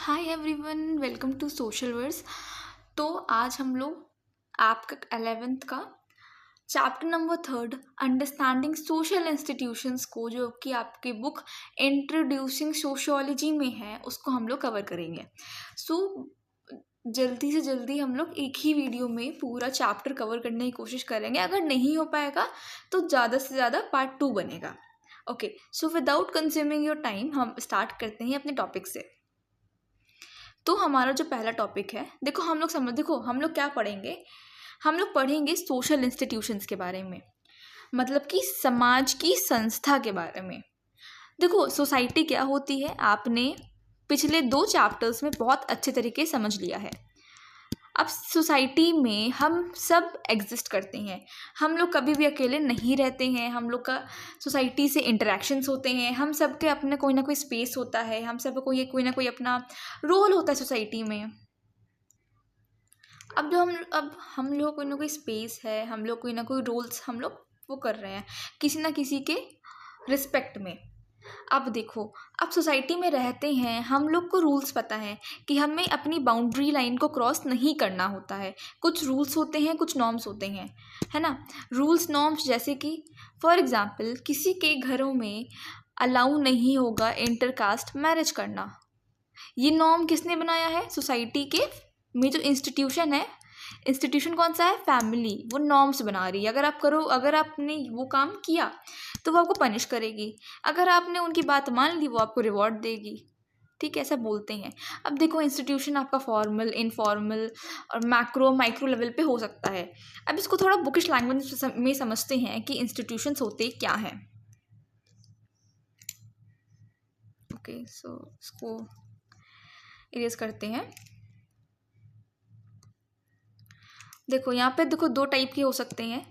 Hi everyone, welcome to Social Verse. तो आज हम लोग आपका 11th का chapter number 3 understanding social institutions को, जो कि आपकी बुक इंट्रोड्यूसिंग सोशियोलॉजी में है, उसको हम लोग कवर करेंगे। जल्दी से जल्दी हम लोग एक ही वीडियो में पूरा चैप्टर कवर करने की कोशिश करेंगे। अगर नहीं हो पाएगा तो ज़्यादा से ज़्यादा पार्ट 2 बनेगा। Okay, so without consuming your time हम स्टार्ट करते हैं अपने टॉपिक से। तो हमारा जो पहला टॉपिक है, देखो हम लोग क्या पढ़ेंगे। हम लोग पढ़ेंगे सोशल इंस्टीट्यूशंस के बारे में, मतलब कि समाज की संस्था के बारे में। देखो, सोसाइटी क्या होती है आपने पिछले 2 चैप्टर्स में बहुत अच्छे तरीके से समझ लिया है। अब सोसाइटी में हम सब एग्जिस्ट करते हैं, हम लोग कभी भी अकेले नहीं रहते हैं। हम लोग का सोसाइटी से इंटरेक्शंस होते हैं, हम सब के अपने कोई ना कोई स्पेस होता है, हम सब कोई ना कोई अपना रोल होता है सोसाइटी में। अब हम लोग कोई ना कोई स्पेस है, हम लोग कोई ना कोई रोल्स हम लोग वो कर रहे हैं किसी ना किसी के रिस्पेक्ट में। अब देखो, अब सोसाइटी में रहते हैं, हम लोग को रूल्स पता है कि हमें अपनी बाउंड्री लाइन को क्रॉस नहीं करना होता है। कुछ रूल्स होते हैं, कुछ नॉर्म्स होते हैं, है ना। रूल्स नॉर्म्स जैसे कि फॉर एग्जांपल किसी के घरों में अलाउ नहीं होगा इंटरकास्ट मैरिज करना। ये नॉर्म किसने बनाया है? सोसाइटी के में जो इंस्टीट्यूशन है, इंस्टीट्यूशन कौन सा है? फैमिली। वो नॉर्म्स बना रही है। अगर आपने वो काम किया तो वो आपको पनिश करेगी, अगर आपने उनकी बात मान ली वो आपको रिवॉर्ड देगी। ठीक है, ऐसा बोलते हैं। अब देखो, इंस्टीट्यूशन आपका फॉर्मल, इनफॉर्मल और माइक्रो लेवल पे हो सकता है। अब इसको थोड़ा बुकिश लैंग्वेज में समझते हैं कि इंस्टीट्यूशंस होते क्या हैं। ओके, सो इसको इरेज करते हैं। देखो यहाँ पे, देखो 2 टाइप के हो सकते हैं।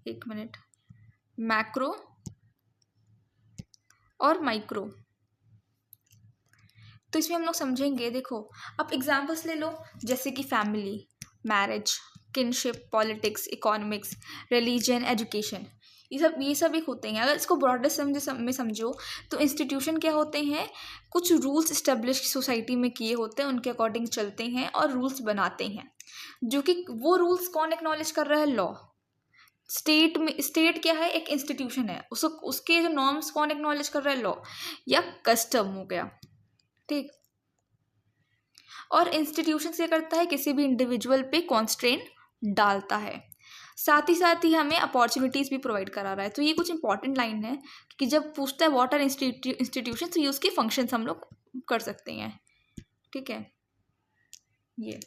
एक मिनट, मैक्रो और माइक्रो। तो इसमें हम लोग समझेंगे। देखो, अब एग्जाम्पल्स ले लो, जैसे कि family, marriage, kinship, politics, economics, religion, education. ये सब एक होते हैं। अगर इसको ब्रॉडेस्ट में समझो तो इंस्टीट्यूशन क्या होते हैं? कुछ रूल्स इस्टेब्लिश सोसाइटी में किए होते हैं, उनके अकॉर्डिंग चलते हैं और रूल्स बनाते हैं, जो कि वो रूल्स कौन एक्नॉलेज कर रहा है? लॉ। स्टेट क्या है? एक इंस्टीट्यूशन है, उसके जो नॉर्म्स कौन एक्नॉलेज कर रहा है? लॉ या कस्टम हो गया। ठीक। और इंस्टीट्यूशन क्या करता है? किसी भी इंडिविजुअल पे कॉन्स्ट्रेंट डालता है, साथ ही हमें अपॉर्चुनिटीज़ भी प्रोवाइड करा रहा है। तो ये कुछ इंपॉर्टेंट लाइन है कि जब पूछता है व्हाट आर इंस्टीट्यूशन, तो ये उसके फंक्शंस हम लोग कर सकते हैं। ठीक है, ये।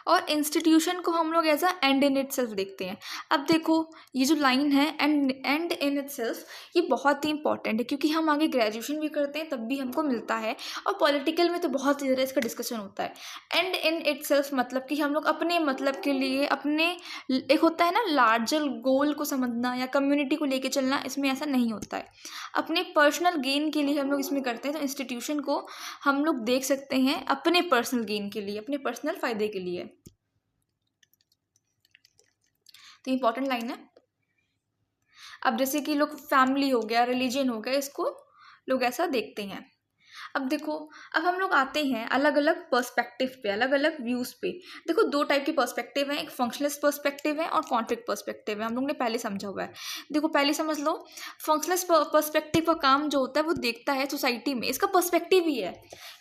और इंस्टीट्यूशन को हम लोग as a end in itself देखते हैं। अब देखो, ये जो लाइन है एंड इन इट सेल्फ, ये बहुत ही इंपॉर्टेंट है, क्योंकि हम आगे ग्रेजुएशन भी करते हैं तब भी हमको मिलता है, और पॉलिटिकल में तो बहुत ज़्यादा इसका डिस्कशन होता है। एंड इन इट सेल्फ मतलब कि हम लोग अपने मतलब के लिए, अपने एक होता है ना लार्जर गोल को समझना या कम्युनिटी को लेके चलना, इसमें ऐसा नहीं होता है। अपने पर्सनल गेन के लिए हम लोग इसमें करते हैं। तो इंस्टीट्यूशन को हम लोग देख सकते हैं अपने पर्सनल गेन के लिए, अपने पर्सनल फायदे के लिए। तो इंपॉर्टेंट लाइन है। अब जैसे कि लोग फैमिली हो गया, रिलीजन हो गया, इसको लोग ऐसा देखते हैं। अब देखो, अब हम लोग आते हैं अलग अलग पर्सपेक्टिव पे, अलग अलग व्यूज़ पे। देखो, 2 टाइप के पर्सपेक्टिव हैं, एक फंक्शनलिस्ट पर्सपेक्टिव है और कॉन्फ्लिक्ट पर्सपेक्टिव है। हम लोग ने पहले समझा हुआ है। देखो, पहले समझ लो, फंक्शनलिस्ट पर्सपेक्टिव का काम जो होता है वो देखता है सोसाइटी में, इसका पर्सपेक्टिव ही है।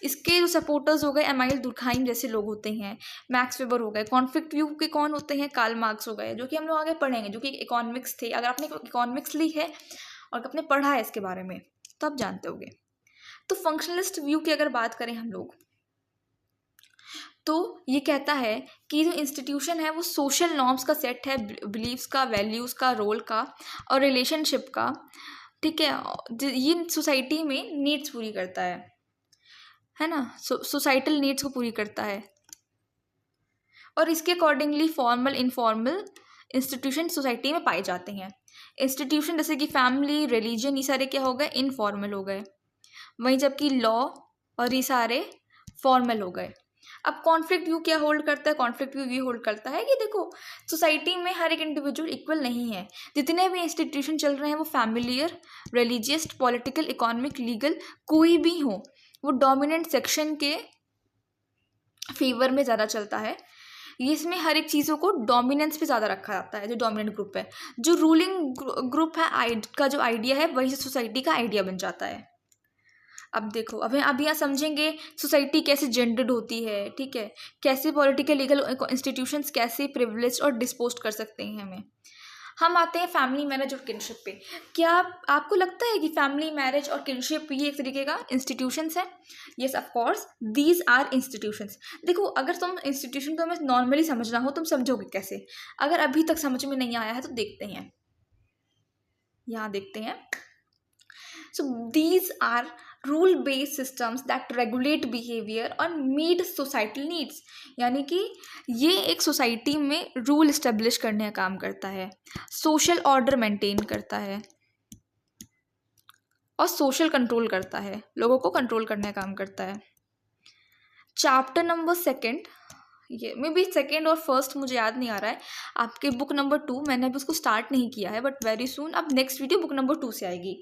इसके जो सपोर्टर्स हो गए, एमाइल दुर्खाइम जैसे लोग होते हैं, मैक्स वेबर हो गए। कॉन्फ्लिक्ट व्यू के कौन होते हैं? कार्ल मार्क्स हो गए, जो कि हम लोग आगे पढ़ेंगे, जो कि इकोनॉमिक्स थे। अगर आपने इकोनॉमिक्स ली है और आपने पढ़ा है इसके बारे में तो आप जानते होंगे। तो फंक्शनलिस्ट व्यू की अगर बात करें हम लोग, तो ये कहता है कि जो इंस्टीट्यूशन है वो सोशल नॉर्म्स का सेट है, बिलीव्स का, वैल्यूज़ का, रोल का और रिलेशनशिप का। ठीक है, ये सोसाइटी में नीड्स पूरी करता है ना, सोसाइटल नीड्स को पूरी करता है। और इसके accordingly formal, informal institution society में पाए जाते हैं। इंस्टीट्यूशन जैसे कि फैमिली, रिलीजन, ये सारे क्या हो गए? इनफॉर्मल हो गए। वहीं जबकि लॉ और ये सारे फॉर्मल हो गए। अब कॉन्फ्लिक्ट व्यू क्या होल्ड करता है? कॉन्फ्लिक्ट व्यू ये होल्ड करता है कि देखो, सोसाइटी में हर एक इंडिविजुअल इक्वल नहीं है। जितने भी इंस्टीट्यूशन चल रहे हैं वो familiar, religious, political, economic, legal, कोई भी हो, वो डोमिनेंट सेक्शन के फेवर में ज़्यादा चलता है। इसमें हर एक चीज़ों को डोमिनेंस पे ज़्यादा रखा जाता है। जो डोमिनेंट ग्रुप है, जो रूलिंग ग्रुप है, का जो आइडिया है वही सोसाइटी का आइडिया बन जाता है। अब देखो, अब यहाँ समझेंगे सोसाइटी कैसे जेंडर्ड होती है, ठीक है, कैसे पॉलिटिकल लीगल इंस्टीट्यूशंस कैसे प्रिविलेज और डिस्पोज कर सकते हैं हमें। हम आते हैं फैमिली मैरिज और किनशिप पे। क्या आपको लगता है कि फैमिली मैरिज और किनशिप ये एक तरीके का इंस्टीट्यूशंस है? Yes, of course these are institutions. देखो, अगर तुम इंस्टीट्यूशन को हमें नॉर्मली समझना हो, तुम समझोगे कैसे? अगर अभी तक समझ में नहीं आया है तो देखते हैं, यहाँ देखते हैं। So these are rule-based systems that regulate behavior और meet societal needs। यानी कि ये एक सोसाइटी में रूल इस्टेब्लिश करने का काम करता है, सोशल ऑर्डर मेंटेन करता है और सोशल कंट्रोल करता है, लोगों को कंट्रोल करने का काम करता है। चैप्टर नंबर 2, ये मे बी 2 और 1 मुझे याद नहीं आ रहा है, आपके बुक नंबर 2, मैंने अभी उसको स्टार्ट नहीं किया है, बट वेरी सून अब नेक्स्ट वीडियो बुक नंबर 2 से आएगी,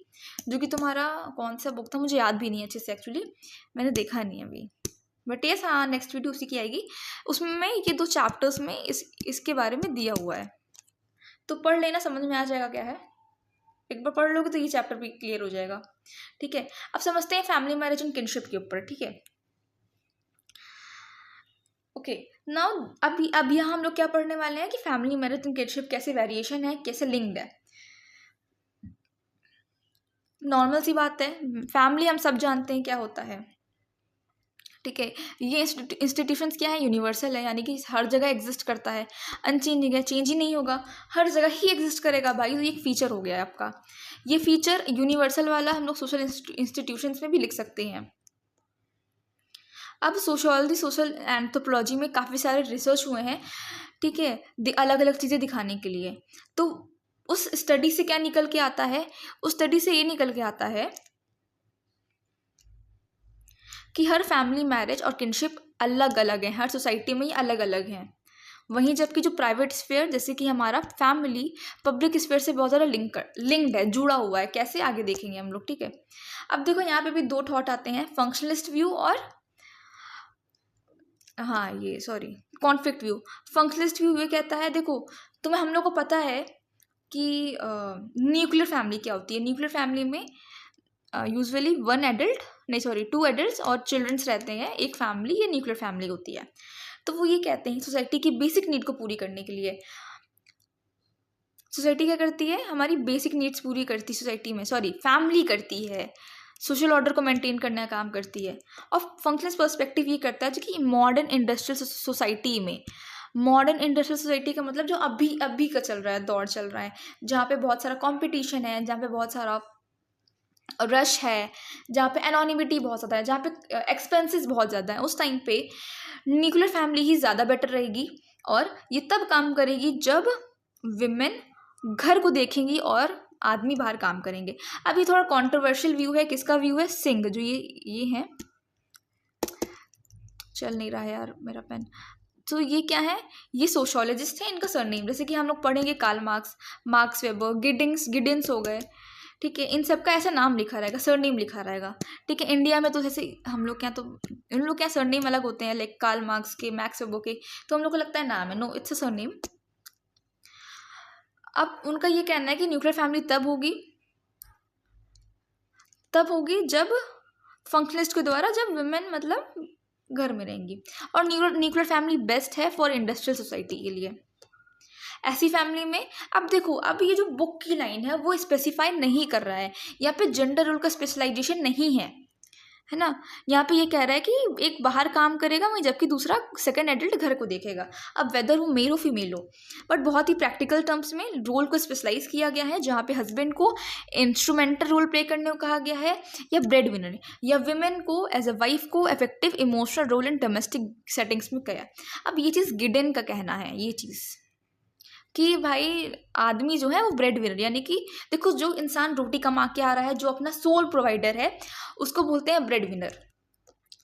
जो कि तुम्हारा कौन सा बुक था मुझे याद भी नहीं है अच्छे से, एक्चुअली मैंने देखा नहीं अभी, बट यस हाँ, नेक्स्ट वीडियो उसी की आएगी। उसमें ये 2 चैप्टर्स में इसके बारे में दिया हुआ है, तो पढ़ लेना, समझ में आ जाएगा क्या है। एक बार पढ़ लोगे तो ये चैप्टर भी क्लियर हो जाएगा, ठीक है। अब समझते हैं फैमिली मैरिज एंड किनशिप के ऊपर, ठीक है। ओके, नाउ अब यहाँ हम लोग क्या पढ़ने वाले हैं कि फैमिली मैरिज एंड किनशिप कैसे वेरिएशन है, कैसे लिंक्ड है। नॉर्मल सी बात है, फैमिली हम सब जानते हैं क्या होता है, ठीक है। ये इंस्टीट्यूशंस क्या है, यूनिवर्सल है, यानी कि हर जगह एग्जिस्ट करता है, अनचेंजिंग है, चेंज ही नहीं होगा, हर जगह ही एग्जिस्ट करेगा भाई। तो ये एक फीचर हो गया है आपका, ये फीचर यूनिवर्सल वाला हम लोग सोशल इंस्टीट्यूशंस में भी लिख सकते हैं। अब सोशियोलॉजी, सोशल एंथ्रोपोलॉजी में काफ़ी सारे रिसर्च हुए हैं, ठीक है, अलग अलग चीज़ें दिखाने के लिए। तो उस स्टडी से क्या निकल के आता है? उस स्टडी से ये निकल के आता है कि हर फैमिली मैरिज और किनशिप अलग अलग है, हर सोसाइटी में ये अलग अलग हैं। वहीं जबकि जो प्राइवेट स्फेयर, जैसे कि हमारा फैमिली, पब्लिक स्फेयर से बहुत ज़्यादा लिंक्ड है, जुड़ा हुआ है। कैसे, आगे देखेंगे हम लोग, ठीक है। अब देखो, यहाँ पे भी 2 थॉट आते हैं, फंक्शनलिस्ट व्यू और कॉन्फ्लिक्ट व्यू। फंक्शनलिस्ट व्यू ये कहता है, देखो तुम्हें, हम लोग को पता है कि न्यूक्लियर फैमिली क्या होती है। न्यूक्लियर फैमिली में यूजुअली 2 एडल्ट्स और चिल्ड्रंस रहते हैं, एक फैमिली, ये न्यूक्लियर फैमिली होती है। तो वो ये कहते हैं सोसाइटी की बेसिक नीड को पूरी करने के लिए, सोसाइटी क्या करती है, हमारी बेसिक नीड्स पूरी करती फैमिली करती है, सोशल ऑर्डर को मेंटेन करने का काम करती है। और फंक्शनल पर्सपेक्टिव ये करता है कि मॉडर्न इंडस्ट्रियल सोसाइटी में, मॉडर्न इंडस्ट्रियल सोसाइटी का मतलब जो अभी का चल रहा है, दौर चल रहा है, जहाँ पे बहुत सारा कंपटीशन है, जहाँ पे बहुत सारा रश है, जहाँ पे एनोनिमिटी बहुत ज़्यादा है, जहाँ पे एक्सपेंसेस बहुत ज़्यादा है, उस टाइम पे न्यूक्लियर फैमिली ही ज़्यादा बेटर रहेगी। और ये तब काम करेगी जब विमेन घर को देखेंगी और आदमी बाहर काम करेंगे। अब ये थोड़ा कंट्रोवर्शियल व्यू है, किसका व्यू है? सिंह, जो ये है, चल नहीं रहा है यार मेरा पेन। तो ये क्या है, ये सोशियोलॉजिस्ट है, इनका सरनेम, जैसे कि हम लोग पढ़ेंगे कार्ल मार्क्स वेबर, गिडिंस हो गए, ठीक है, इन सब का ऐसा नाम लिखा रहेगा, सरनेम लिखा रहेगा, ठीक है। इंडिया में तो जैसे हम लोग क्या, तो इन लोग क्या सरनेम अलग होते हैं, लाइक कार्ल मार्क्स के, मैक्स वेबर के, तो हम लोग को लगता है नाम है, नो, इट्स अ सरनेम। अब उनका ये कहना है कि न्यूक्लियर फैमिली तब होगी जब फंक्शनलिस्ट के द्वारा, जब वुमेन मतलब घर में रहेंगी। और न्यूक्लियर फैमिली बेस्ट है फॉर इंडस्ट्रियल सोसाइटी के लिए, ऐसी फैमिली में। अब देखो, अब ये जो बुक की लाइन है वो स्पेसिफाई नहीं कर रहा है, यहाँ पे जेंडर रोल का स्पेशलाइजेशन नहीं है ना। यहाँ पे ये कह रहा है कि एक बाहर काम करेगा वहीं, जबकि दूसरा सेकंड एडल्ट घर को देखेगा। अब वेदर वो मेल हो फीमेल हो, बट बहुत ही प्रैक्टिकल टर्म्स में रोल को स्पेशलाइज किया गया है, जहाँ पे हस्बैंड को इंस्ट्रूमेंटल रोल प्ले करने को कहा गया है, या ब्रेड विनर, या विमेन को एज अ वाइफ को effective emotional role in domestic settings में किया। अब ये चीज़ गिडेन का कहना है, ये चीज़ कि भाई आदमी जो है वो ब्रेड विनर, यानी कि देखो, जो इंसान रोटी कमा के आ रहा है, जो अपना सोल प्रोवाइडर है, उसको बोलते हैं ब्रेड विनर।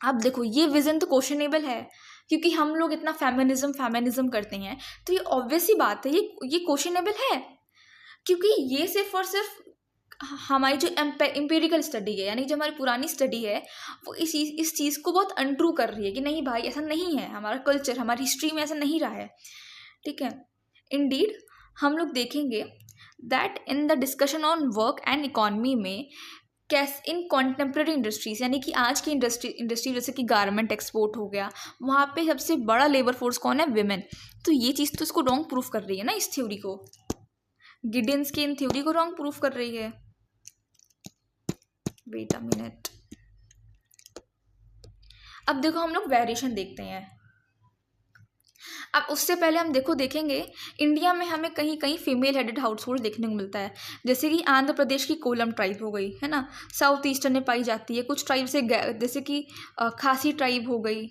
अब देखो, ये विजन तो क्वेश्चनेबल है, क्योंकि हम लोग इतना फेमिनिज्म करते हैं, तो ये ऑब्वियस ही बात है, ये क्वेश्चनेबल है। क्योंकि ये सिर्फ और सिर्फ हमारी जो एम्पेरिकल स्टडी है, यानी जो हमारी पुरानी स्टडी है, वो इस चीज़ को बहुत अनट्रू कर रही है कि नहीं भाई ऐसा नहीं है, हमारा कल्चर हमारी हिस्ट्री में ऐसा नहीं रहा है। ठीक है, इंडीड हम लोग देखेंगे that in the discussion on work and economy में कैसे इन कॉन्टेम्प्रेरी इंडस्ट्रीज, यानी कि आज की इंडस्ट्री जैसे कि गारमेंट एक्सपोर्ट हो गया, वहाँ पे सबसे बड़ा लेबर फोर्स कौन है? विमेन। तो ये चीज़ तो इसको रॉन्ग प्रूफ कर रही है ना, इस थ्योरी को, गिडेंस की इन थ्योरी को रॉन्ग प्रूफ कर रही है। Wait a minute. अब देखो हम लोग वेरिएशन देखते हैं। अब उससे पहले हम देखेंगे इंडिया में हमें कहीं कहीं फीमेल हेडेड हाउस होल्ड देखने को मिलता है, जैसे कि आंध्र प्रदेश की कोलम ट्राइब हो गई है ना, साउथ ईस्टर्न में पाई जाती है। कुछ ट्राइब से जैसे कि खासी ट्राइब हो गई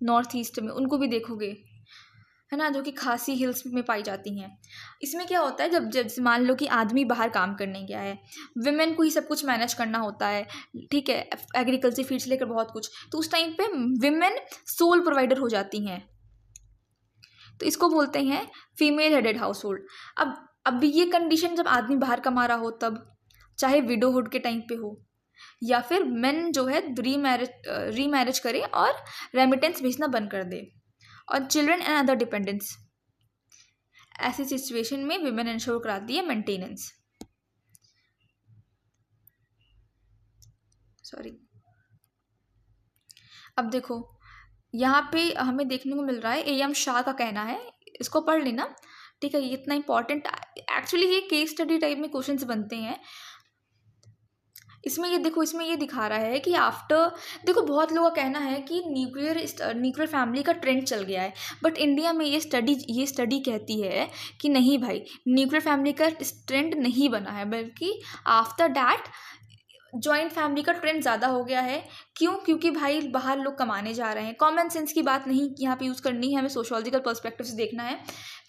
नॉर्थ ईस्ट में, उनको भी देखोगे है ना, जो कि खासी हिल्स में पाई जाती हैं। इसमें क्या होता है, जब मान लो कि आदमी बाहर काम करने गया है, विमेन को ही सब कुछ मैनेज करना होता है, ठीक है, एग्रीकल्चर फील्ड से लेकर बहुत कुछ, तो उस टाइम पे विमेन सोल प्रोवाइडर हो जाती हैं, तो इसको बोलते हैं फीमेल हेडेड हाउस होल्ड। अब ये कंडीशन जब आदमी बाहर कमा रहा हो तब, चाहे विडोहुड के टाइम पे हो, या फिर मेन जो है रीमैरिज करे और रेमिटेंस भेजना बंद कर दे, और चिल्ड्रन एंड अदर डिपेंडेंट्स, ऐसी सिचुएशन में विमेन इंश्योर कराती है मेंटेनेंस। सॉरी। अब देखो यहाँ पे हमें देखने को मिल रहा है, AM शाह का कहना है, इसको पढ़ लेना, ठीक है, ये इतना इंपॉर्टेंट, एक्चुअली ये केस स्टडी टाइप में क्वेश्चंस बनते हैं। इसमें ये देखो, इसमें ये दिखा रहा है कि आफ्टर, देखो बहुत लोगों का कहना है कि न्यूक्लियर फैमिली का ट्रेंड चल गया है, बट इंडिया में ये स्टडी कहती है कि नहीं भाई, न्यूक्लियर फैमिली का ट्रेंड नहीं बना है, बल्कि आफ्टर डैट जॉइंट फैमिली का ट्रेंड ज़्यादा हो गया है। क्यों? क्योंकि भाई बाहर लोग कमाने जा रहे हैं। कॉमन सेंस की बात नहीं यहाँ पे यूज़ करनी है, हमें सोशोलॉजिकल पर्सपेक्टिव से देखना है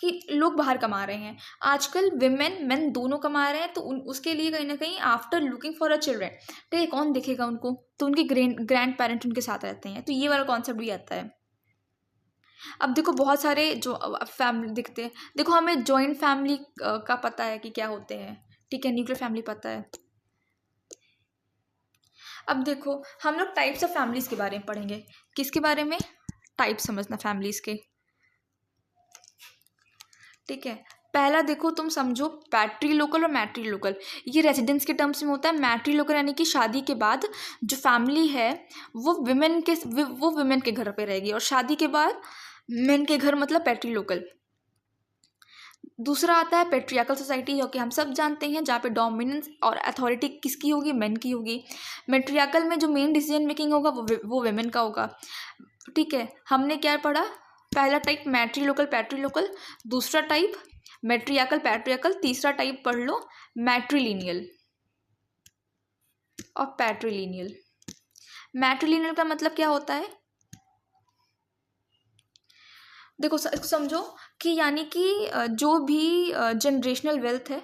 कि लोग बाहर कमा रहे हैं आजकल, विमेन मेन दोनों कमा रहे हैं, तो उसके लिए कहीं ना कहीं after looking for a children, ठीक है, कौन देखेगा उनको, तो उनके ग्रैंड पेरेंट उनके साथ रहते हैं, तो ये वाला कॉन्सेप्ट भी आता है। अब देखो बहुत सारे जो फैमिली दिखते हैं, देखो हमें जॉइंट फैमिली का पता है कि क्या होते हैं, ठीक है, न्यूक्लियर फैमिली पता है। अब देखो हम लोग टाइप्स ऑफ फैमिलीज के बारे में पढ़ेंगे। किसके बारे में? टाइप समझना फैमिलीज के, ठीक है। पहला देखो तुम समझो पैट्रीलोकल और मैट्रीलोकल, ये रेजिडेंस के टर्म्स में होता है। मैट्रीलोकल यानी कि शादी के बाद जो फैमिली है वो विमेन के घर पे रहेगी, और शादी के बाद मेन के घर, मतलब पैट्रीलोकल। दूसरा आता है पेट्रियाकल सोसाइटी, जो कि हम सब जानते हैं, जहाँ पे डोमिनेंस और अथॉरिटी किसकी होगी? मेन की होगी। मेट्रियाकल में जो मेन डिसीजन मेकिंग होगा वो विमेन का होगा, ठीक है। हमने क्या पढ़ा? पहला टाइप मैट्रीलोकल पैट्रीलोकल, दूसरा टाइप मेट्रियाकल पैट्रियाकल, तीसरा टाइप पढ़ लो मैट्रिलिनियल और पैट्रिलिनियल। मैट्रिलिनियल का मतलब क्या होता है? देखो समझो कि यानी कि जो भी जनरेशनल वेल्थ है,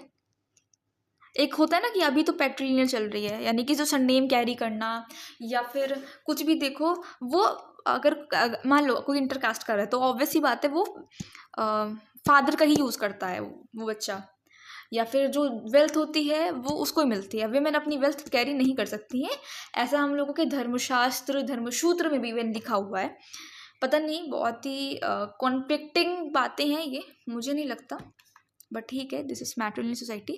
एक होता है ना कि अभी तो पैट्रिलिनियल चल रही है, यानी कि जो सरनेम कैरी करना या फिर कुछ भी, देखो वो अगर मान लो कोई इंटरकास्ट कर रहा है तो ऑब्वियस ही बात है वो फादर का ही यूज़ करता है वो बच्चा, या फिर जो वेल्थ होती है वो उसको ही मिलती है। विमेन अपनी वेल्थ कैरी नहीं कर सकती हैं, ऐसा हम लोगों के धर्मशास्त्र धर्मसूत्र में भी लिखा हुआ है। पता नहीं, बहुत ही कॉन्फ्लिक्टिंग बातें हैं ये, मुझे नहीं लगता, बट ठीक है, दिस इज मैट्रिलिनियल सोसाइटी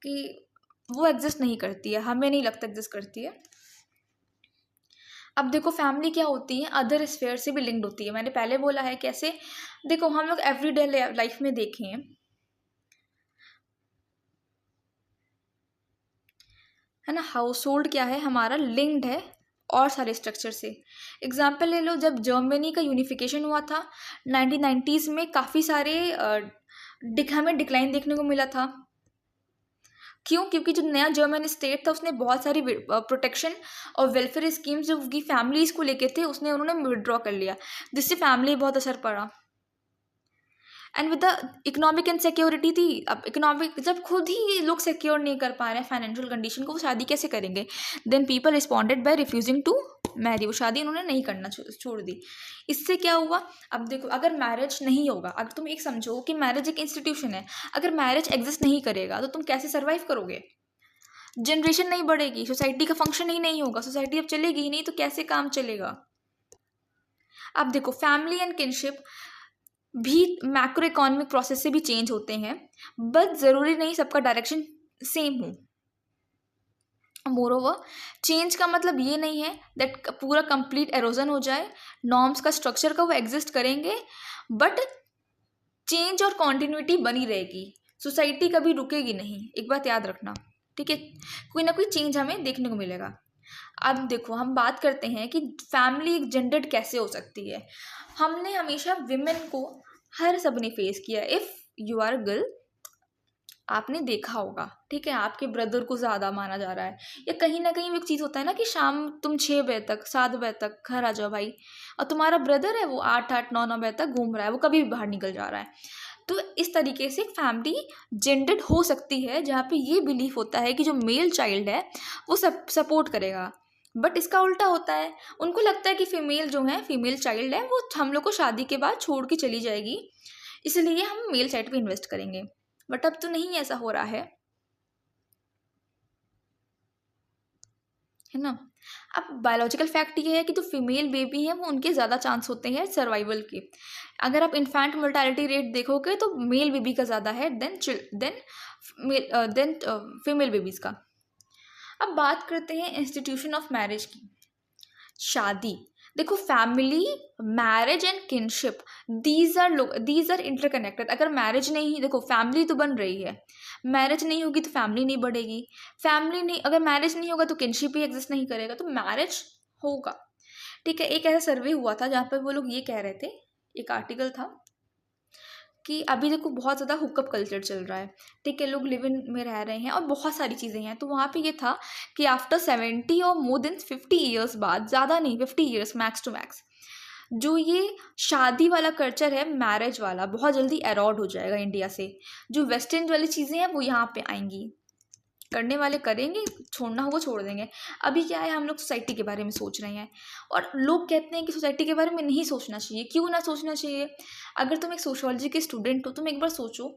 कि वो एग्जिस्ट नहीं करती है, हमें नहीं लगता एग्जिस्ट करती है। अब देखो फैमिली क्या होती है, अदर स्फेयर से भी लिंक्ड होती है। मैंने पहले बोला है कैसे, देखो हम लोग एवरीडे लाइफ में देखें है ना, हाउस होल्ड क्या है हमारा, लिंक्ड है और सारे स्ट्रक्चर से। एग्जाम्पल ले लो, जब जर्मनी का यूनिफिकेशन हुआ था 1990s में, काफ़ी सारे हमें डिक्लाइन देखने को मिला था। क्यों? क्योंकि जो नया जर्मन स्टेट था उसने बहुत सारी प्रोटेक्शन और वेलफेयर स्कीम्स जो उनकी फैमिलीज़ को लेके थे उन्होंने विड्रॉ कर लिया, जिससे फैमिली बहुत असर पड़ा। And with the economic insecurity थी। अब इकोनॉमिक जब खुद ही लोग सिक्योर नहीं कर पा रहे हैं फाइनेंशियल कंडीशन को, वो शादी कैसे करेंगे? Then people responded by refusing to marry, वो शादी उन्होंने नहीं करना छोड़ दी। इससे क्या हुआ? अब देखो, अगर मैरिज नहीं होगा, अगर तुम एक समझो कि मैरिज एक इंस्टीट्यूशन है, अगर मैरिज एग्जिस्ट नहीं करेगा तो तुम कैसे सर्वाइव करोगे? जनरेशन नहीं बढ़ेगी, सोसाइटी का फंक्शन ही नहीं होगा, सोसाइटी अब चलेगी ही नहीं तो कैसे काम चलेगा? अब देखो, फैमिली एंड किनशिप भी मैक्रो इकोनॉमिक प्रोसेस से भी चेंज होते हैं, बट ज़रूरी नहीं सबका डायरेक्शन सेम हो। मोरोवर, चेंज का मतलब ये नहीं है दैट पूरा कंप्लीट एरोजन हो जाए, नॉर्म्स का स्ट्रक्चर का वो एग्जिस्ट करेंगे, बट चेंज और कॉन्टिन्यूटी बनी रहेगी, सोसाइटी कभी रुकेगी नहीं, एक बात याद रखना, ठीक है? कोई ना कोई चेंज हमें देखने को मिलेगा। अब देखो, हम बात करते हैं कि फैमिली एक जेंडर्ड कैसे हो सकती है। हमने हमेशा विमेन को हर सबने फेस किया। इफ़ यू आर गर्ल, आपने देखा होगा, ठीक है, आपके ब्रदर को ज़्यादा माना जा रहा है, या कहीं ना कहीं एक चीज़ होता है ना कि शाम तुम 6 बजे तक 7 बजे तक घर आ जाओ भाई, और तुम्हारा ब्रदर है वो 8-9 बजे तक घूम रहा है, वो कभी भी बाहर निकल जा रहा है। तो इस तरीके से फैमिली जेंडर्ड हो सकती है, जहाँ पे ये बिलीफ होता है कि जो मेल चाइल्ड है वो सपोर्ट करेगा, बट इसका उल्टा होता है। उनको लगता है कि फीमेल जो है, फीमेल चाइल्ड है, वो हम लोग को शादी के बाद छोड़ के चली जाएगी, इसलिए हम मेल साइड पे इन्वेस्ट करेंगे। बट अब तो नहीं ऐसा हो रहा है ना? अब बायोलॉजिकल फैक्ट ये है कि जो फीमेल बेबी है वो उनके ज़्यादा चांस होते हैं सर्वाइवल के। अगर आप इन्फेंट मोर्टालिटी रेट देखोगे तो मेल बेबी का ज़्यादा है देन फीमेल बेबीज़ का। अब बात करते हैं इंस्टीट्यूशन ऑफ मैरिज की। शादी, देखो, family, marriage and kinship, these are interconnected. अगर मैरिज नहीं, देखो फैमिली तो बन रही है, मैरिज नहीं होगी तो फैमिली नहीं बढ़ेगी, फैमिली नहीं, अगर मैरिज नहीं होगा तो किनशिप ही एग्जिस्ट नहीं करेगा, तो मैरिज होगा, ठीक है? एक ऐसा सर्वे हुआ था जहाँ पर वो लोग ये कह रहे थे, एक आर्टिकल था कि अभी देखो बहुत ज़्यादा हुकअप कल्चर चल रहा है, ठीक है, लोग लिव इन में रह रहे हैं और बहुत सारी चीज़ें हैं, तो वहाँ पे ये था कि आफ्टर 70 और मोर देन 50 ईयर्स बाद, ज़्यादा नहीं 50 ईयर्स मैक्स टू मैक्स, जो ये शादी वाला कल्चर है, मैरिज वाला, बहुत जल्दी एरॉड हो जाएगा इंडिया से। जो वेस्टर्न वाली चीज़ें हैं वो यहाँ पे आएंगी, करने वाले करेंगे, छोड़ना होगा छोड़ देंगे। अभी क्या है, हम लोग सोसाइटी के बारे में सोच रहे हैं, और लोग कहते हैं कि सोसाइटी के बारे में नहीं सोचना चाहिए। क्यों ना सोचना चाहिए? अगर तुम एक सोशियोलॉजी के स्टूडेंट हो, तुम एक बार सोचो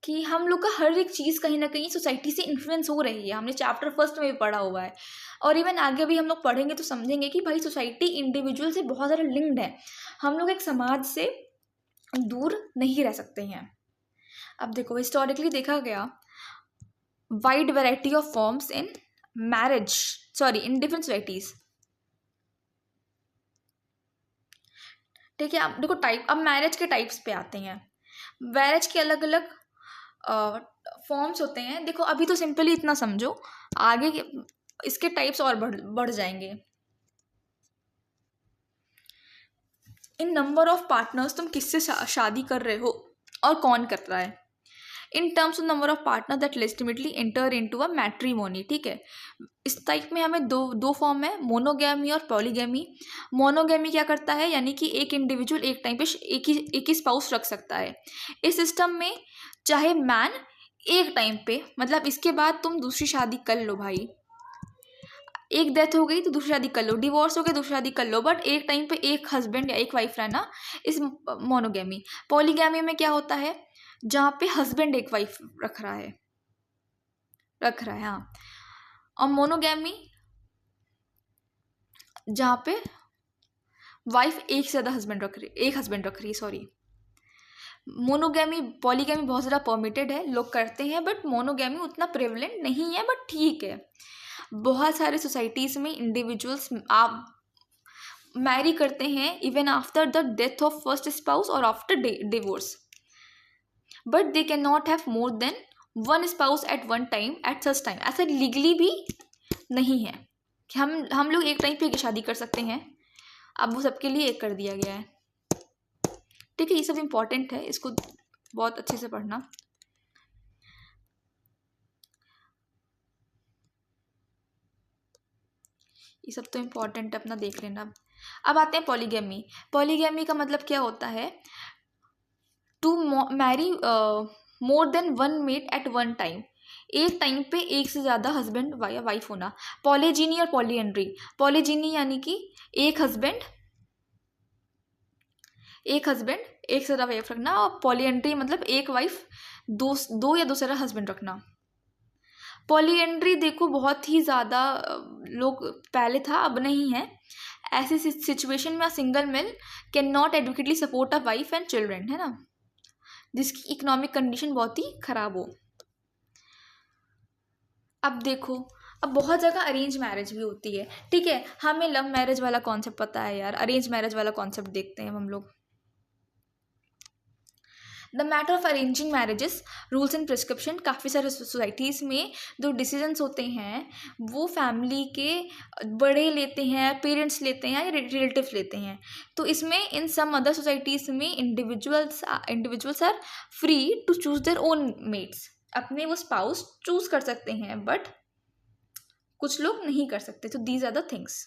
कि हम लोग का हर एक चीज़ कहीं ना कहीं सोसाइटी से इन्फ्लुएंस हो रही है। हमने चैप्टर फर्स्ट में भी पढ़ा हुआ है, और इवन आगे भी हम लोग पढ़ेंगे तो समझेंगे कि भाई सोसाइटी इंडिविजुअल से बहुत ज़्यादा लिंक्ड है, हम लोग एक समाज से दूर नहीं रह सकते हैं। अब देखो, हिस्टोरिकली देखा गया, wide variety of forms in in different societies, ठीक है? अब देखो टाइप, अब मैरिज के टाइप्स पे आते हैं। मैरिज के अलग अलग फॉर्म्स होते हैं। देखो, अभी तो सिंपली इतना समझो, आगे इसके टाइप्स और बढ़ जाएंगे। इन नंबर ऑफ पार्टनर्स, तुम किससे शादी कर रहे हो और कौन कर रहा है। In terms of number of partner that legitimately enter into a matrimony, ठीक है? इस टाइप में हमें दो फॉर्म है, मोनोगैमी और पॉलीगैमी। मोनोगैमी क्या करता है, यानी कि एक इंडिविजुअल एक टाइम पे एक ही स्पाउस रख सकता है। इस सिस्टम में चाहे मैन एक टाइम पे, मतलब इसके बाद तुम दूसरी शादी कर लो भाई, एक डेथ हो गई तो दूसरी शादी कर लो, डिवोर्स हो गया दूसरी शादी कर लो, बट एक टाइम पे एक हस्बैंड या एक वाइफ रहना, इस मोनोगैमी। पॉलीगैमी में क्या होता है, जहाँ पे हस्बैंड एक वाइफ रख रहा है, हाँ। और मोनोगैमी जहाँ पे वाइफ एक से ज़्यादा हस्बैंड रख रही है, सॉरी। मोनोगैमी, पॉलीगैमी बहुत ज़्यादा परमिटेड है, लोग करते हैं, बट मोनोगैमी उतना प्रेवलेंट नहीं है, बट ठीक है। बहुत सारे सोसाइटीज़ में इंडिविजुअल्स आप मैरी करते हैं even after the death of first spouse और after divorce, but they can not have more than one spouse at one time at such time. ऐसा लीगली भी नहीं है कि हम लोग एक टाइम पे शादी कर सकते हैं, अब वो सबके लिए एक कर दिया गया है, ठीक है? ये सब इम्पॉर्टेंट है, इसको बहुत अच्छे से पढ़ना। ये सब तो इम्पॉर्टेंट है, अपना देख लेना। अब आते हैं पॉलीगैमी। पॉलीगैमी का मतलब क्या होता है, to marry more than one mate at one time, एक टाइम पे एक से ज़्यादा हस्बैंड या वाइफ होना। पॉलीजीनी और पॉलीएंड्री, पॉलीजीनी यानी कि एक हस्बैंड एक से ज़्यादा वाइफ रखना, और पॉलीएंड्री मतलब एक वाइफ दो या दो से ज़्यादा हस्बैंड रखना। पॉलीएंड्री देखो बहुत ही ज़्यादा लोग पहले था, अब नहीं है। ऐसी सिचुएशन में single male can not adequately support a wife and children, है ना, जिसकी इकोनॉमिक कंडीशन बहुत ही ख़राब हो। अब देखो, अब बहुत जगह अरेंज मैरिज भी होती है, ठीक है। हमें लव मैरिज वाला कॉन्सेप्ट पता है यार, अरेंज मैरिज वाला कॉन्सेप्ट देखते हैं हम लोग। The matter of arranging marriages, rules and prescription, काफ़ी सारे सोसाइटीज़ में जो डिसीजंस होते हैं वो फैमिली के बड़े लेते हैं, पेरेंट्स लेते हैं या रिलेटिव्स लेते हैं। तो इसमें इन सम अदर सोसाइटीज़ में individuals are free to choose their own mates, अपने वो स्पाउस चूज कर सकते हैं, बट कुछ लोग नहीं कर सकते। तो दीज आर द थिंग्स।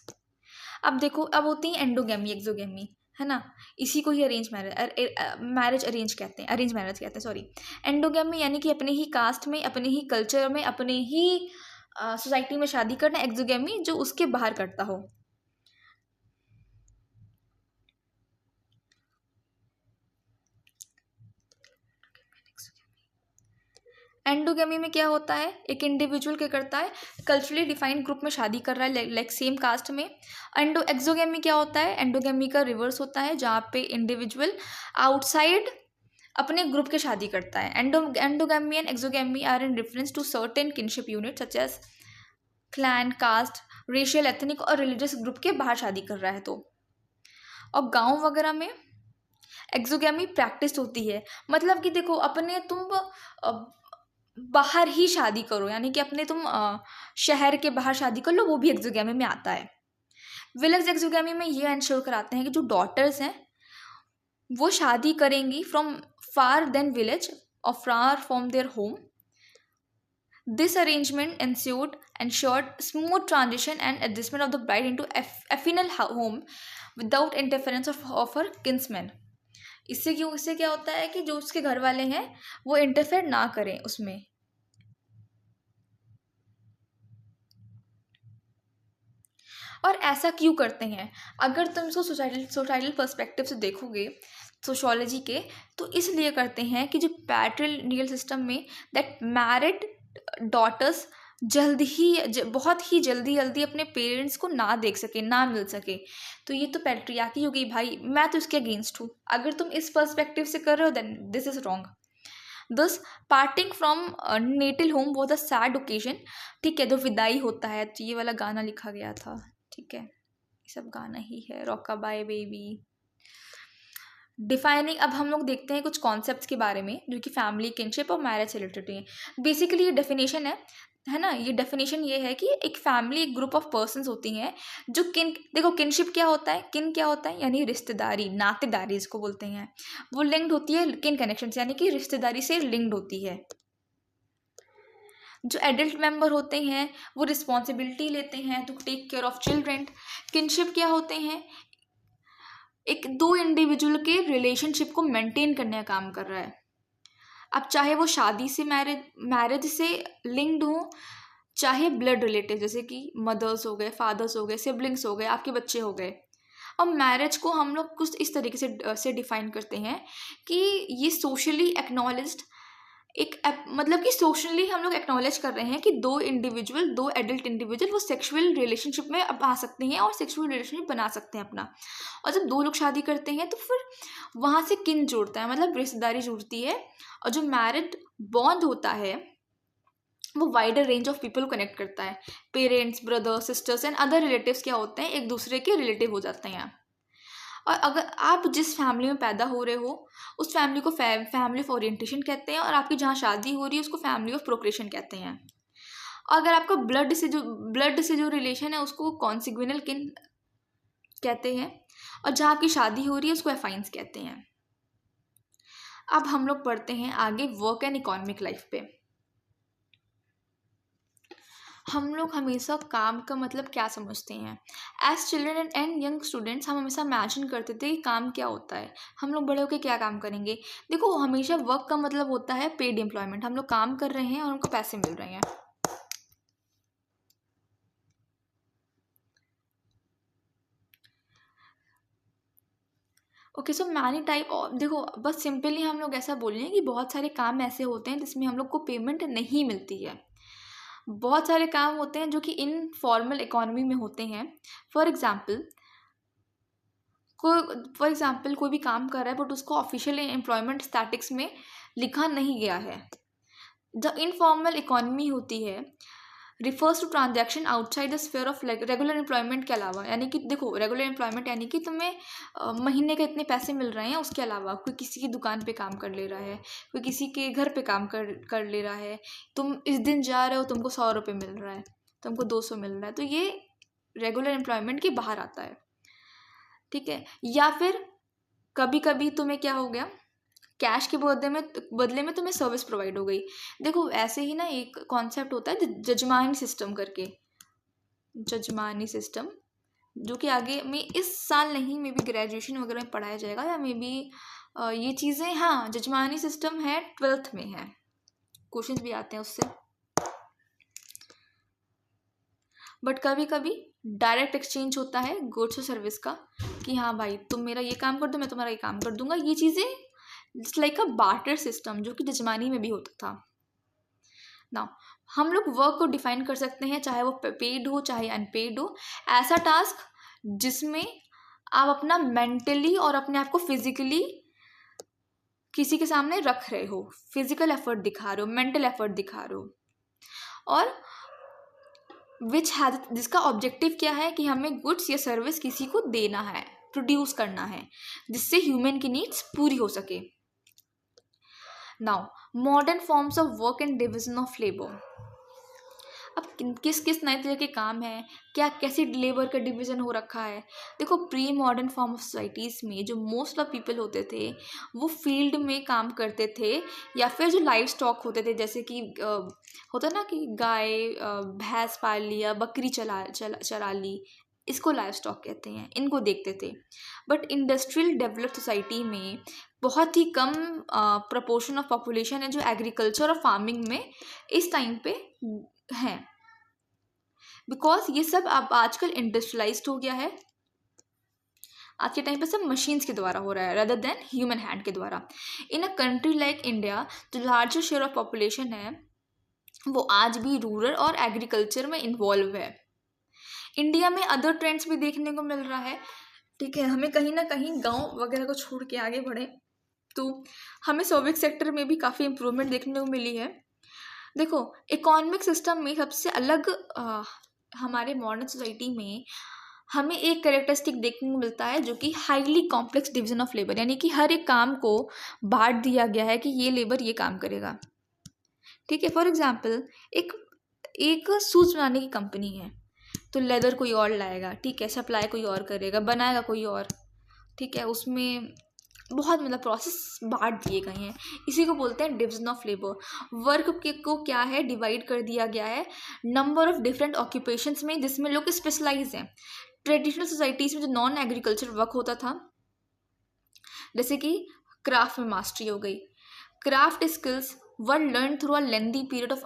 अब देखो, अब होती है एंडोगेमी, एक्सोगेमी, है ना, इसी को ही अरेंज मैरिज कहते हैं सॉरी। एंडोगेमी यानी कि अपने ही कास्ट में, अपने ही कल्चर में, अपने ही सोसाइटी में शादी करना। एक्सोगेमी जो उसके बाहर करता हो। एंडोगेमी में क्या होता है, एक इंडिविजुअल क्या करता है, कल्चरली डिफाइंड ग्रुप में शादी कर रहा है, लाइक सेम कास्ट में। एक्सोगेमी क्या होता है, एंडोगेमी का रिवर्स होता है, जहाँ पे इंडिविजुअल आउटसाइड अपने ग्रुप के शादी करता है। Endogamy and exogamy are in reference to certain kinship unit such as clan, caste, racial, ethnic और रिलीजियस ग्रुप के बाहर शादी कर रहा है। तो और गांव वगैरह में एक्सोगेमी प्रैक्टिस होती है, मतलब कि देखो अपने तुम बाहर ही शादी करो, यानी कि अपने तुम शहर के बाहर शादी कर लो, वो भी एक्सोगेमी में आता है। विलेज एक्सोगेमी में ये इंश्योर कराते हैं कि जो डॉटर्स हैं वो शादी करेंगी फ्रॉम फार देन विलेज और far from their home. This arrangement ensured smooth transition and adjustment of the bride into affinal home without interference of her kinsmen। इससे क्या होता है कि जो उसके घर वाले हैं वो इंटरफेयर ना करें उसमें। और ऐसा क्यों करते हैं, अगर तुम इसको सोसाइटल पर्सपेक्टिव से देखोगे सोशोलॉजी के, तो इसलिए करते हैं कि जो पैट्रिलिनियल सिस्टम में दैट मैरिड डॉटर्स बहुत ही जल्दी अपने पेरेंट्स को ना देख सके, ना मिल सके, तो ये तो पैट्रियार्की हो गई भाई। मैं तो इसके अगेंस्ट हूँ। अगर तुम इस पर्सपेक्टिव से कर रहे हो देन दिस इज रॉन्ग। दस पार्टिंग फ्रॉम नेटिल होम वो द सैड ओकेजन, ठीक है, जो विदाई होता है, तो ये वाला गाना लिखा गया था, ठीक है, ये सब गाना ही है, रॉका बाय बेबी। डिफाइनिंग, अब हम लोग देखते हैं कुछ कॉन्सेप्ट्स के बारे में जो कि फैमिली, किनशिप और मैरिज से रिलेटेड हैं। बेसिकली ये डेफिनेशन है ना, ये डेफिनेशन ये है कि एक फैमिली एक ग्रुप ऑफ पर्सन्स होती हैं जो देखो किनशिप क्या होता है, किन क्या होता है, यानी रिश्तेदारी, नातेदारी इसको बोलते हैं। वो लिंक्ड होती है किन कनेक्शन से, यानी कि रिश्तेदारी से लिंक्ड होती है। जो एडल्ट मेंबर होते हैं वो रिस्पॉन्सिबिलिटी लेते हैं to take care of children. Kinship क्या होते हैं, एक दो इंडिविजुअल के रिलेशनशिप को मेंटेन करने का काम कर रहा है। अब चाहे वो शादी से मैरिज से लिंक्ड हो, चाहे ब्लड रिलेटिव जैसे कि मदर्स हो गए, फादर्स हो गए, सिबलिंग्स हो गए, आपके बच्चे हो गए। और मैरिज को हम लोग कुछ इस तरीके से डिफाइन करते हैं कि ये सोशली एक्नॉलेज्ड मतलब कि सोशली हम लोग एक्नॉलेज कर रहे हैं कि दो एडल्ट इंडिविजुअल वो सेक्सुअल रिलेशनशिप में अब आ सकते हैं और सेक्सुअल रिलेशनशिप बना सकते हैं अपना। और जब दो लोग शादी करते हैं तो फिर वहाँ से किन जुड़ता है, मतलब रिश्तेदारी जुड़ती है। और जो मैरिड बॉन्ड होता है वो वाइडर रेंज ऑफ पीपल को कनेक्ट करता है। Parents, brothers, sisters and other relatives क्या होते हैं, एक दूसरे के रिलेटिव हो जाते हैं। और अगर आप जिस फैमिली में पैदा हो रहे हो उस फैमिली को फैमिली ऑफ ओरिएंटेशन कहते हैं, और आपकी जहाँ शादी हो रही है उसको फैमिली ऑफ प्रोक्रेशन कहते हैं। और अगर आपका ब्लड से जो रिलेशन है उसको कॉन्सिग्विनल किन कहते हैं, और जहाँ आपकी शादी हो रही है उसको एफाइंस कहते हैं। अब हम लोग पढ़ते हैं आगे वर्क एंड इकोनॉमिक लाइफ पे। हम लोग हमेशा काम का मतलब क्या समझते हैं? As children and young students हम हमेशा इमेजिन करते थे कि काम क्या होता है, हम लोग बड़े होकर क्या काम करेंगे। देखो, हमेशा वर्क का मतलब होता है पेड एम्प्लॉयमेंट, हम लोग काम कर रहे हैं और उनको पैसे मिल रहे हैं। Okay, so many type of, देखो बस सिंपली हम लोग ऐसा बोल रहे हैं कि बहुत सारे काम ऐसे होते हैं जिसमें हम लोग को पेमेंट नहीं मिलती है। बहुत सारे काम होते हैं जो कि इनफॉर्मल इकोनॉमी में होते हैं। फॉर एग्जाम्पल कोई भी काम कर रहा है बट उसको ऑफिशियल एम्प्लॉयमेंट स्टैटिक्स में लिखा नहीं गया है। द इनफॉर्मल इकोनॉमी होती है refers to transaction outside the sphere of regular employment के अलावा। यानी कि देखो, रेगुलर एम्प्लॉयमेंट यानी कि तुम्हें महीने के इतने पैसे मिल रहे हैं, उसके अलावा कोई किसी की दुकान पे काम कर ले रहा है, कोई किसी के घर पे काम कर ले रहा है, तुम इस दिन जा रहे हो, तुमको 100 रुपये मिल रहा है, तुमको 200 मिल रहा है, तो ये रेगुलर एम्प्लॉयमेंट के बाहर आता है। ठीक है। या फिर कभी कभी तुम्हें क्या हो गया, कैश के बदले में तुम्हें सर्विस प्रोवाइड हो गई। देखो, ऐसे ही ना एक कॉन्सेप्ट होता है जजमानी सिस्टम करके, जजमानी सिस्टम, जो कि आगे में इस साल नहीं, मे बी ग्रेजुएशन वगैरह में पढ़ाया जाएगा, या मे बी ये चीज़ें, हाँ जजमानी सिस्टम है, 12th में है, क्वेश्चंस भी आते हैं उससे। बट कभी कभी डायरेक्ट एक्सचेंज होता है गुड्स और सर्विस का, कि हाँ भाई तुम मेरा ये काम कर दो, मैं तुम्हारा ये काम कर दूंगा। ये चीज़ें it's like a barter system, जो कि जजमानी में भी होता था। नाउ हम लोग वर्क को डिफाइन कर सकते हैं, चाहे वो पेड हो चाहे अनपेड हो, ऐसा टास्क जिसमें आप अपना मेंटली और अपने आप को फिजिकली किसी के सामने रख रहे हो, फिजिकल एफर्ट दिखा रहे हो, मेंटल एफर्ट दिखा रहे हो, और जिसका ऑब्जेक्टिव क्या है कि हमें गुड्स या सर्विस किसी को देना है, प्रोड्यूस करना है, जिससे ह्यूमन की नीड्स पूरी हो सके। Now modern forms of work and division of labour. अब किस किस नए तरह के काम हैं, क्या कैसी लेबर का डिवीज़न हो रखा है। देखो, pre modern form of societies में जो मोस्ट ऑफ पीपल होते थे वो फील्ड में काम करते थे, या फिर जो लाइव स्टॉक होते थे, जैसे कि होता ना कि गाय भैंस पाल लिया, बकरी चरा ली, इसको लाइव स्टॉक कहते हैं, इनको देखते थे। बट इंडस्ट्रियल डेवलप्ड सोसाइटी में बहुत ही कम प्रपोर्शन ऑफ पॉपुलेशन है जो एग्रीकल्चर और फार्मिंग में इस टाइम पे हैं, बिकॉज ये सब अब आजकल इंडस्ट्रियलाइज्ड हो गया है। आज के टाइम पे सब मशीन्स के द्वारा हो रहा है रादर देन ह्यूमन हैंड के द्वारा। इन अ कंट्री लाइक इंडिया, जो लार्जर शेयर ऑफ पॉपुलेशन है वो आज भी रूरल और एग्रीकल्चर में इन्वॉल्व है। इंडिया में अदर ट्रेंड्स भी देखने को मिल रहा है। ठीक है, हमें कहीं ना कहीं गांव वगैरह को छोड़ के आगे बढ़े तो हमें सर्विस सेक्टर में भी काफ़ी इम्प्रूवमेंट देखने को मिली है। देखो, इकोनॉमिक सिस्टम में सबसे अलग हमारे मॉडर्न सोसाइटी में हमें एक कैरेक्टरिस्टिक देखने को मिलता है, जो कि highly complex division of labour, यानी कि हर एक काम को बांट दिया गया है कि ये लेबर ये काम करेगा। ठीक है, फॉर एग्जांपल एक शूज़ बनाने की कंपनी है, तो लेदर कोई और लाएगा, ठीक है, सप्लाई कोई और करेगा, बनाएगा कोई और, ठीक है, उसमें बहुत मतलब प्रोसेस बांट दिए गए हैं। इसी को बोलते हैं डिवीजन ऑफ लेबर। वर्क को क्या है, डिवाइड कर दिया गया है नंबर ऑफ डिफरेंट ऑक्यूपेशंस में, जिसमें लोग स्पेशलाइज हैं। ट्रेडिशनल सोसाइटीज़ में जो नॉन एग्रीकल्चर वर्क होता था, जैसे कि क्राफ्ट में मास्टरी हो गई, craft skills were learned through a lengthy period of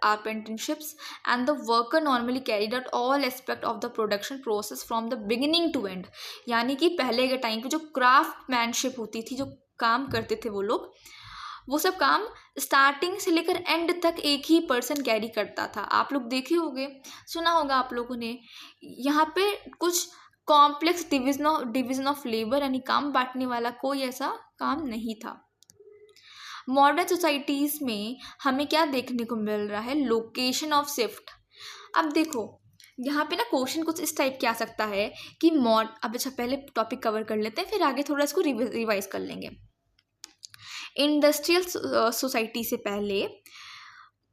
apprenticeships, and the worker normally carried out all aspect of the production process from the beginning to end। यानी कि पहले के टाइम पे जो क्राफ्टमैनशिप होती थी, जो काम करते थे वो लोग, वो सब काम स्टार्टिंग से लेकर एंड तक एक ही पर्सन कैरी करता था। आप लोग देखे होंगे, सुना होगा आप लोगों ने, यहाँ पे कुछ कॉम्प्लेक्स डिवीजन ऑफ लेबर यानी काम बांटने वाला कोई ऐसा काम नहीं था। मॉडर्न सोसाइटीज़ में हमें क्या देखने को मिल रहा है, लोकेशन ऑफ शिफ्ट। अब देखो, यहाँ पे ना क्वेश्चन कुछ इस टाइप के आ सकता है कि अब अच्छा पहले टॉपिक कवर कर लेते हैं, फिर आगे थोड़ा इसको रिवाइज कर लेंगे। इंडस्ट्रियल सोसाइटी से पहले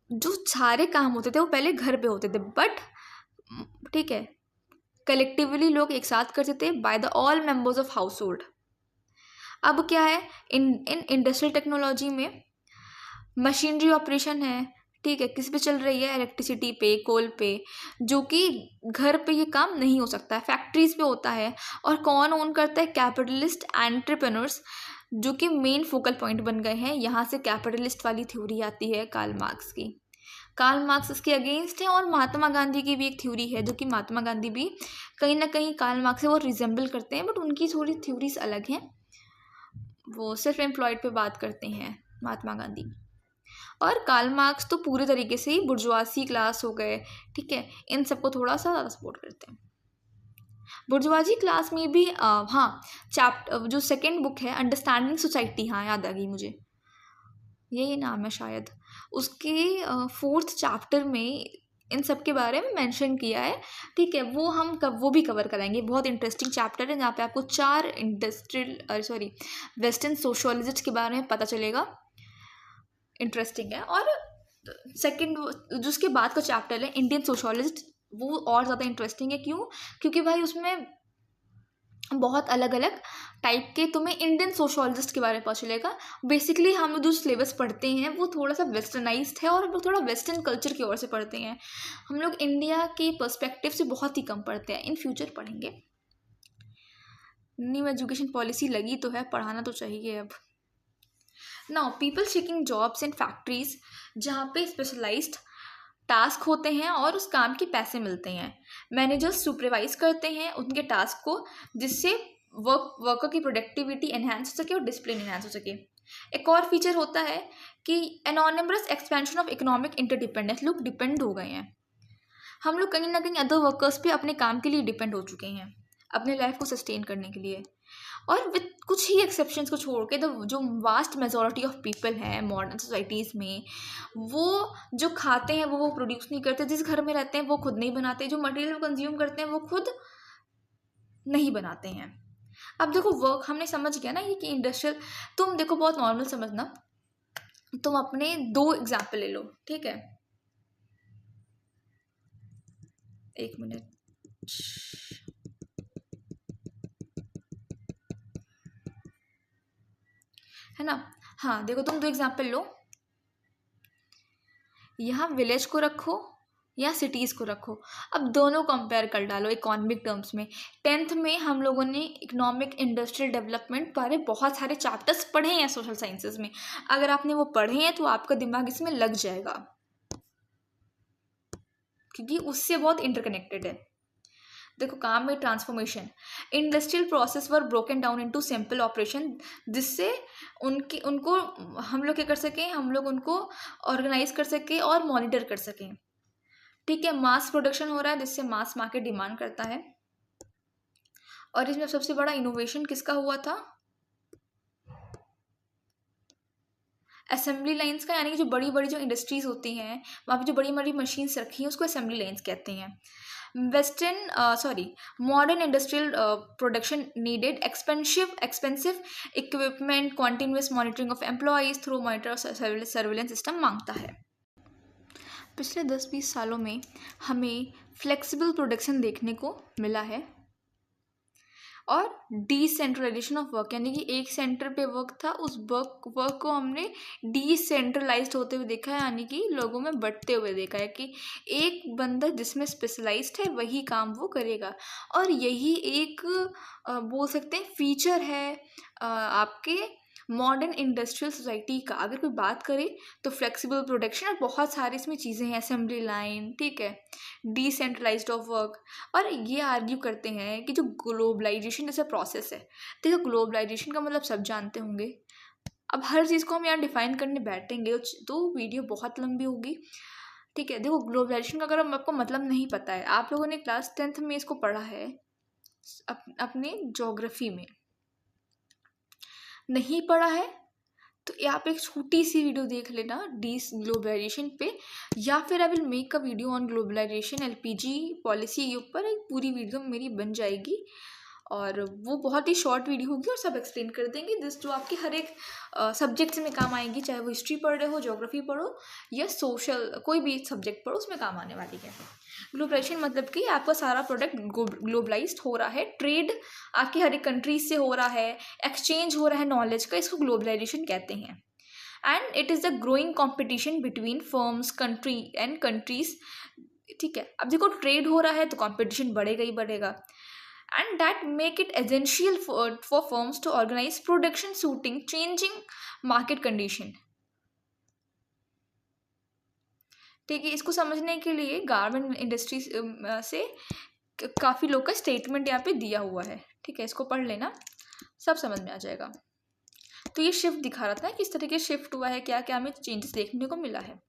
जो सारे काम होते थे वो पहले घर पे होते थे, बट ठीक है, कलेक्टिवली लोग एक साथ करते थे by the all members of house hold. अब क्या है, इन इंडस्ट्रियल टेक्नोलॉजी में मशीनरी ऑपरेशन है, ठीक है, किस पे चल रही है? इलेक्ट्रिसिटी पे, कोल पे, जो कि घर पे ये काम नहीं हो सकता है, फैक्ट्रीज पे होता है। और कौन ओन करता है? कैपिटलिस्ट एंटरप्रेन्योर्स, जो कि मेन फोकल पॉइंट बन गए हैं। यहाँ से कैपिटलिस्ट वाली थ्योरी आती है कार्ल मार्क्स की। कार्ल मार्क्स इसके अगेंस्ट है। और महात्मा गांधी की भी एक थ्योरी है, जो कि महात्मा गांधी भी कहीं ना कहीं कार्ल मार्क्स से वो रिजेंबल करते हैं, बट उनकी थोड़ी थ्योरीज अलग हैं। वो सेल्फ एम्प्लॉयड पे बात करते हैं महात्मा गांधी। और कार्ल मार्क्स तो पूरे तरीके से ही बुर्जुआसी क्लास हो गए, ठीक है, इन सबको थोड़ा सा ज़्यादा सपोर्ट करते हैं। बुर्जुआजी क्लास में भी हाँ, चैप्टर जो सेकंड बुक है अंडरस्टैंडिंग सोसाइटी, हाँ याद आ गई मुझे, यही नाम है शायद, उसके 4th चैप्टर में इन सब के बारे में मेंशन किया है। ठीक है, वो हम वो भी कवर कराएंगे। बहुत इंटरेस्टिंग चैप्टर है, जहाँ पे आपको 4 वेस्टर्न सोशोलॉजिस्ट के बारे में पता चलेगा। इंटरेस्टिंग है। और सेकंड जो उसके बाद का चैप्टर है इंडियन सोशोलॉजिस्ट, वो और ज़्यादा इंटरेस्टिंग है। क्यों? क्योंकि भाई उसमें बहुत अलग अलग टाइप के तुम्हें इंडियन सोशोलॉजिस्ट के बारे में पता चलेगा। बेसिकली हम जो सिलेबस पढ़ते हैं वो थोड़ा सा वेस्टर्नाइज्ड है, और हम लोग थोड़ा वेस्टर्न कल्चर की ओर से पढ़ते हैं। हम लोग इंडिया के पर्सपेक्टिव से बहुत ही कम पढ़ते हैं। इन फ्यूचर पढ़ेंगे। न्यू एजुकेशन पॉलिसी लगी तो है, पढ़ाना तो चाहिए अब। Now people seeking jobs in factories, जहाँ पे स्पेशलाइज्ड टास्क होते हैं और उस काम के पैसे मिलते हैं। मैनेजर्स सुपरवाइज करते हैं उनके टास्क को, जिससे वर्कर की प्रोडक्टिविटी एनहांस हो सके और डिसिप्लिन एनहांस हो सके। एक और फीचर होता है कि anonymous expansion of economic interdependence, लोग डिपेंड हो गए हैं। हम लोग कहीं ना कहीं अदर वर्कर्स पे अपने काम के लिए डिपेंड हो चुके हैं, अपने लाइफ को सस्टेन करने के लिए। और विद कुछ ही एक्सेप्शंस को छोड़ के जो वास्ट मेजॉरिटी ऑफ पीपल है मॉडर्न सोसाइटीज़ में, वो जो खाते हैं वो प्रोड्यूस नहीं करते। जिस घर में रहते हैं वो खुद नहीं बनाते। जो मटेरियल कंज्यूम करते हैं वो खुद नहीं बनाते हैं। अब देखो वर्क हमने समझ गया ना ये कि इंडस्ट्रियल, तुम देखो बहुत नॉर्मल समझना। तुम अपने 2 एग्जाम्पल ले लो, ठीक है, 1 मिनट, है ना। हाँ देखो, तुम 2 एग्जाम्पल लो, यहाँ विलेज को रखो या सिटीज़ को रखो। अब दोनों कंपेयर कर डालो इकोनॉमिक टर्म्स में। 10th में हम लोगों ने इकोनॉमिक इंडस्ट्रियल डेवलपमेंट बारे बहुत सारे चैप्टर्स पढ़े हैं सोशल साइंसेज में। अगर आपने वो पढ़े हैं तो आपका दिमाग इसमें लग जाएगा, क्योंकि उससे बहुत इंटरकनेक्टेड है। देखो, काम में ट्रांसफॉर्मेशन, इंडस्ट्रियल प्रोसेस वर broken down into simple operation, जिससे उनको हम लोग क्या कर सकें, हम लोग उनको ऑर्गेनाइज कर सकें और मॉनिटर कर सकें। ठीक है, मास प्रोडक्शन हो रहा है जिससे मास मार्केट डिमांड करता है। और इसमें सबसे बड़ा इनोवेशन किसका हुआ था? असेंबली लाइंस का, यानी कि जो बड़ी बड़ी जो इंडस्ट्रीज होती हैं वहाँ पे जो बड़ी बड़ी मशीन्स रखी हैं उसको असेंबली लाइंस कहते हैं। Modern industrial production needed expensive equipment, continuous monitoring of employees through monitor surveillance system मांगता है। पिछले 10-20 सालों में हमें फ्लेक्सिबल प्रोडक्शन देखने को मिला है, और डिसेंट्रलाइजेशन ऑफ वर्क, यानी कि एक सेंटर पे वर्क था, उस वर्क को हमने डिसेंट्रलाइज्ड होते हुए देखा है, यानी कि लोगों में बंटते हुए देखा है कि एक बंदा जिसमें स्पेशलाइज्ड है वही काम वो करेगा। और यही एक बोल सकते हैं फीचर है आपके मॉडर्न इंडस्ट्रियल सोसाइटी का। अगर कोई बात करे तो फ्लेक्सिबल प्रोडक्शन और बहुत सारी इसमें चीज़ें हैं, असेंबली लाइन, ठीक है, डिसेंट्रलाइज्ड ऑफ वर्क। और ये आर्ग्यू करते हैं कि जो ग्लोबलाइजेशन जैसा प्रोसेस है, देखो ग्लोबलाइजेशन का मतलब सब जानते होंगे। अब हर चीज़ को हम यहाँ डिफाइन करने बैठेंगे तो वीडियो बहुत लंबी होगी, ठीक है। देखो ग्लोबलाइजेशन का अगर आपको मतलब नहीं पता है, आप लोगों ने क्लास 10th में इसको पढ़ा है अपने ज्योग्राफी में, नहीं पढ़ा है तो आप एक छोटी सी वीडियो देख लेना ग्लोबलाइजेशन पे, या फिर I will make a video on globalisation LPG policy के ऊपर एक पूरी वीडियो मेरी बन जाएगी, और वो बहुत ही शॉर्ट वीडियो होगी और सब एक्सप्लेन कर देंगे जो आपके हर एक सब्जेक्ट में काम आएगी, चाहे वो हिस्ट्री पढ़ रहे हो, ज्योग्राफी पढ़ो या सोशल कोई भी सब्जेक्ट पढ़ो, उसमें काम आने वाली है। ग्लोबलाइजेशन मतलब कि आपका सारा प्रोडक्ट ग्लोबलाइज्ड हो रहा है, ट्रेड आपके हर एक कंट्रीज से हो रहा है, एक्सचेंज हो रहा है नॉलेज का, इसको ग्लोबलाइजेशन कहते हैं। And it is the growing competition between firms country and countries. ठीक है, अब देखो ट्रेड हो रहा है तो कॉम्पिटिशन बढ़ेगा ही बढ़ेगा, and that make it essential for firms to organise production suiting changing market condition. ठीक है, इसको समझने के लिए गारमेंट इंडस्ट्री से काफ़ी लोग का स्टेटमेंट यहाँ पे दिया हुआ है। ठीक है, इसको पढ़ लेना, सब समझ में आ जाएगा। तो ये शिफ्ट दिखा रहा था किस तरीके शिफ्ट हुआ है, क्या क्या हमें चेंजेस देखने को मिला है।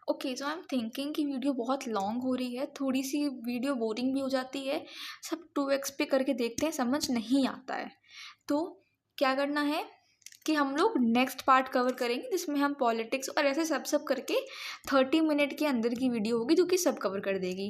Okay, so I am thinking कि वीडियो बहुत लॉन्ग हो रही है, थोड़ी सी वीडियो बोरिंग भी हो जाती है, सब 2x पे करके देखते हैं, समझ नहीं आता है। तो क्या करना है कि हम लोग नेक्स्ट पार्ट कवर करेंगे जिसमें हम पॉलिटिक्स और ऐसे सब करके 30 मिनट के अंदर की वीडियो होगी जो कि सब कवर कर देगी।